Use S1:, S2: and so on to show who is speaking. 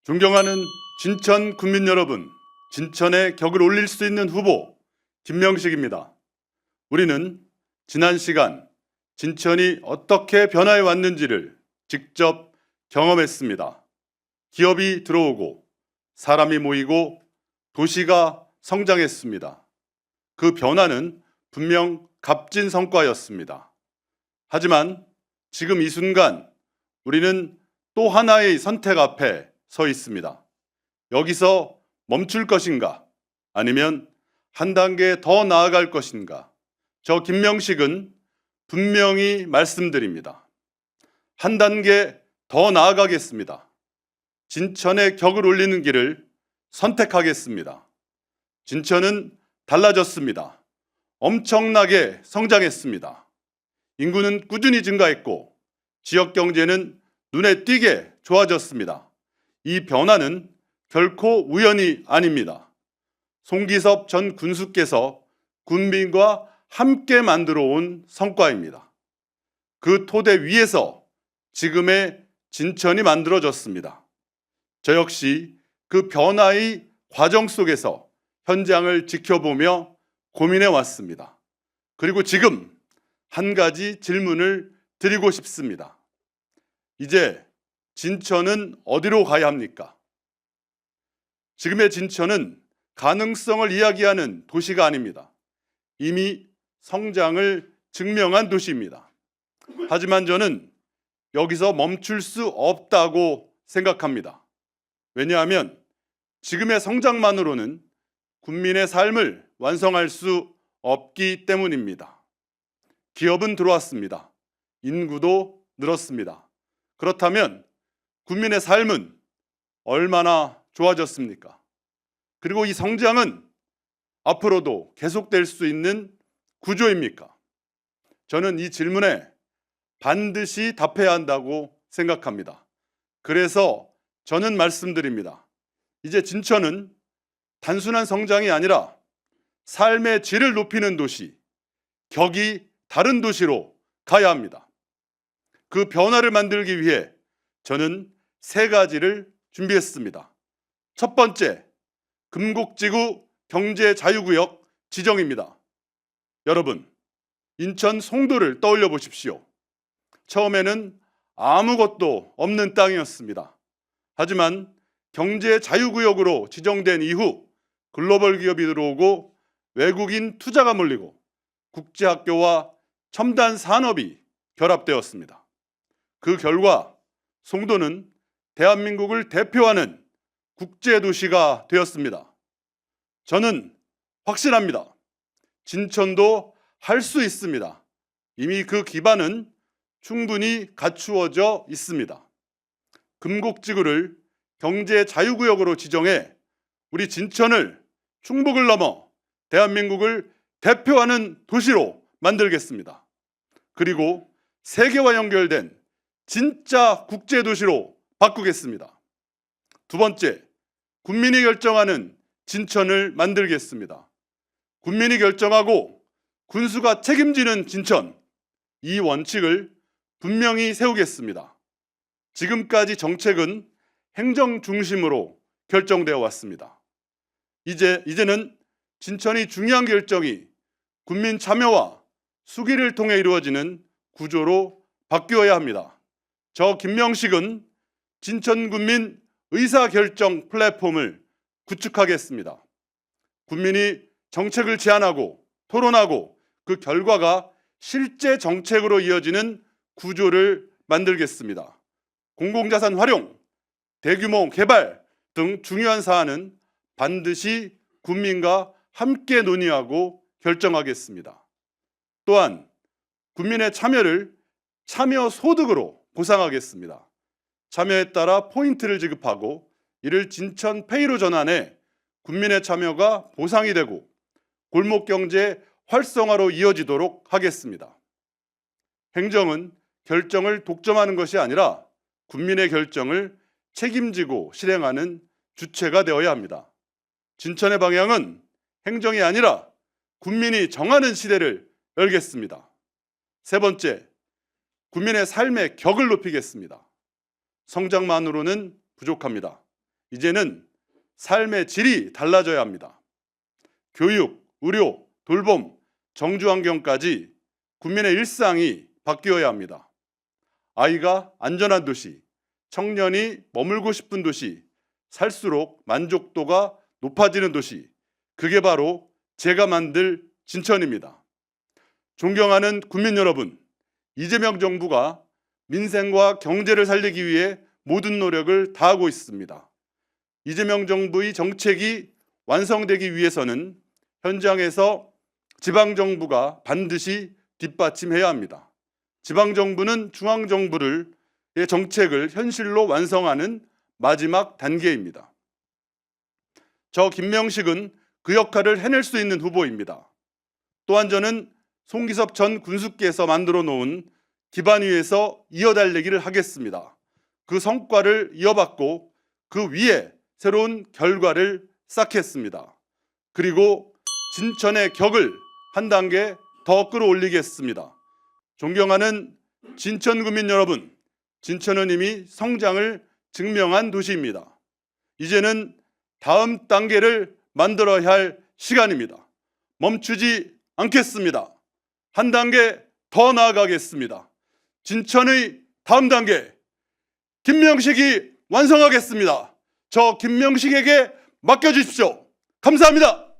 S1: 존경하는 진천 군민 여러분, 진천의 격을 올릴 수 있는 후보 김명식입니다. 우리는 지난 시간 진천이 어떻게 변화해 왔는지를 직접 경험했습니다. 기업이 들어오고 사람이 모이고 도시가 성장했습니다. 그 변화는 분명 값진 성과였습니다. 하지만 지금 이 순간 우리는 또 하나의 선택 앞에 서 있습니다. 여기서 멈출 것인가? 아니면 한 단계 더 나아갈 것인가? 저 김명식은 분명히 말씀드립니다. 한 단계 더 나아가겠습니다. 진천의 격을 올리는 길을 선택하겠습니다. 진천은 달라졌습니다. 엄청나게 성장했습니다. 인구는 꾸준히 증가했고 지역 경제는 눈에 띄게 좋아졌습니다. 이 변화는 결코 우연이 아닙니다. 송기섭 전 군수께서 군민과 함께 만들어 온 성과입니다. 그 토대 위에서 지금의 진천이 만들어졌습니다. 저 역시 그 변화의 과정 속에서 현장을 지켜보며 고민해 왔습니다. 그리고 지금 한 가지 질문을 드리고 싶습니다. 이제 진천은 어디로 가야 합니까? 지금의 진천은 가능성을 이야기하는 도시가 아닙니다. 이미 성장을 증명한 도시입니다. 하지만 저는 여기서 멈출 수 없다고 생각합니다. 왜냐하면 지금의 성장만으로는 국민의 삶을 완성할 수 없기 때문입니다. 기업은 들어왔습니다. 인구도 늘었습니다. 그렇다면 국민의 삶은 얼마나 좋아졌습니까? 그리고 이 성장은 앞으로도 계속될 수 있는 구조입니까? 저는 이 질문에 반드시 답해야 한다고 생각합니다. 그래서 저는 말씀드립니다. 이제 진천은 단순한 성장이 아니라 삶의 질을 높이는 도시, 격이 다른 도시로 가야 합니다. 그 변화를 만들기 위해 저는 세 가지를 준비했습니다. 첫 번째, 금곡지구 경제자유구역 지정입니다. 여러분, 인천 송도를 떠올려 보십시오. 처음에는 아무것도 없는 땅이었습니다. 하지만 경제자유구역으로 지정된 이후 글로벌 기업이 들어오고 외국인 투자가 몰리고 국제학교와 첨단 산업이 결합되었습니다. 그 결과 송도는 대한민국을 대표하는 국제도시가 되었습니다. 저는 확신합니다. 진천도 할 수 있습니다. 이미 그 기반은 충분히 갖추어져 있습니다. 금곡지구를 경제자유구역으로 지정해 우리 진천을 충북을 넘어 대한민국을 대표하는 도시로 만들겠습니다. 그리고 세계와 연결된 진짜 국제도시로 바꾸겠습니다. 두 번째, 국민이 결정하는 진천을 만들겠습니다. 국민이 결정하고 군수가 책임지는 진천, 이 원칙을 분명히 세우겠습니다. 지금까지 정책은 행정 중심으로 결정되어 왔습니다. 이제는 진천이 중요한 결정이 국민 참여와 수기를 통해 이루어지는 구조로 바뀌어야 합니다. 저 김명식은 진천군민 의사결정 플랫폼을 구축하겠습니다. 국민이 정책을 제안하고 토론하고 그 결과가 실제 정책으로 이어지는 구조를 만들겠습니다. 공공자산 활용, 대규모 개발 등 중요한 사안은 반드시 국민과 함께 논의하고 결정하겠습니다. 또한 국민의 참여를 참여 소득으로 보상하겠습니다. 참여에 따라 포인트를 지급하고 이를 진천페이로 전환해 국민의 참여가 보상이 되고 골목경제 활성화로 이어지도록 하겠습니다. 행정은 결정을 독점하는 것이 아니라 국민의 결정을 책임지고 실행하는 주체가 되어야 합니다. 진천의 방향은 행정이 아니라 국민이 정하는 시대를 열겠습니다. 세 번째, 국민의 삶의 격을 높이겠습니다. 성장만으로는 부족합니다. 이제는 삶의 질이 달라져야 합니다. 교육, 의료, 돌봄, 정주환경까지 국민의 일상이 바뀌어야 합니다. 아이가 안전한 도시, 청년이 머물고 싶은 도시, 살수록 만족도가 높아지는 도시, 그게 바로 제가 만들 진천입니다. 존경하는 국민 여러분, 이재명 정부가 민생과 경제를 살리기 위해 모든 노력을 다하고 있습니다. 이재명 정부의 정책이 완성되기 위해서는 현장에서 지방정부가 반드시 뒷받침해야 합니다. 지방정부는 중앙정부의 정책을 현실로 완성하는 마지막 단계입니다. 저 김명식은 그 역할을 해낼 수 있는 후보입니다. 또한 저는 송기섭 전 군수께서 만들어 놓은 기반 위에서 이어달리기를 하겠습니다. 그 성과를 이어받고 그 위에 새로운 결과를 쌓겠습니다. 그리고 진천의 격을 한 단계 더 끌어올리겠습니다. 존경하는 진천구민 여러분, 진천은 이미 성장을 증명한 도시입니다. 이제는 다음 단계를 만들어야 할 시간입니다. 멈추지 않겠습니다. 한 단계 더 나아가겠습니다. 진천의 다음 단계, 김명식이 완성하겠습니다. 저 김명식에게 맡겨주십시오. 감사합니다.